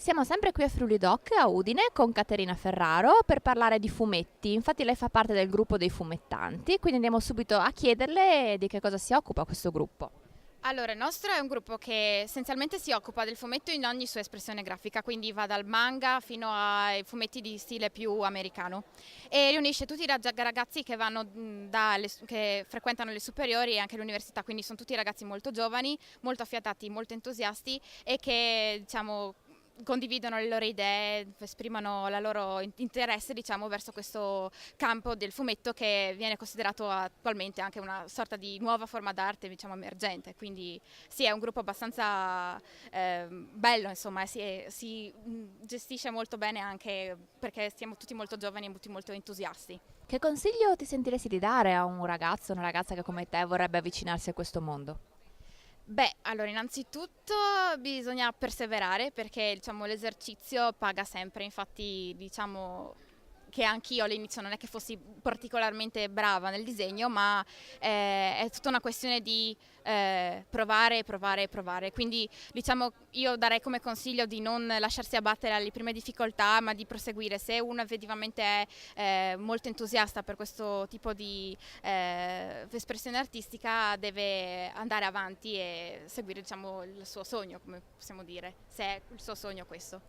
Siamo sempre qui a Friuli Doc, a Udine, con Caterina Ferraro per parlare di fumetti. Infatti lei fa parte del gruppo dei fumettanti, quindi andiamo subito a chiederle di che cosa si occupa questo gruppo. Allora, il nostro è un gruppo che essenzialmente si occupa del fumetto in ogni sua espressione grafica, quindi va dal manga fino ai fumetti di stile più americano e riunisce tutti i ragazzi che che frequentano le superiori e anche l'università, quindi sono tutti ragazzi molto giovani, molto affiatati, molto entusiasti e che diciamo condividono le loro idee, esprimono la loro interesse diciamo verso questo campo del fumetto che viene considerato attualmente anche una sorta di nuova forma d'arte diciamo emergente, quindi sì è un gruppo abbastanza bello insomma si gestisce molto bene anche perché siamo tutti molto giovani e tutti molto entusiasti. Che consiglio ti sentiresti di dare a un ragazzo o una ragazza che come te vorrebbe avvicinarsi a questo mondo? Beh, allora innanzitutto bisogna perseverare perché diciamo, l'esercizio paga sempre, infatti diciamo che anch'io all'inizio non è che fossi particolarmente brava nel disegno, ma è tutta una questione di provare, provare, provare. Quindi diciamo io darei come consiglio di non lasciarsi abbattere alle prime difficoltà, ma di proseguire. Se uno effettivamente è molto entusiasta per questo tipo di espressione artistica, deve andare avanti e seguire diciamo, il suo sogno, come possiamo dire, se è il suo sogno questo.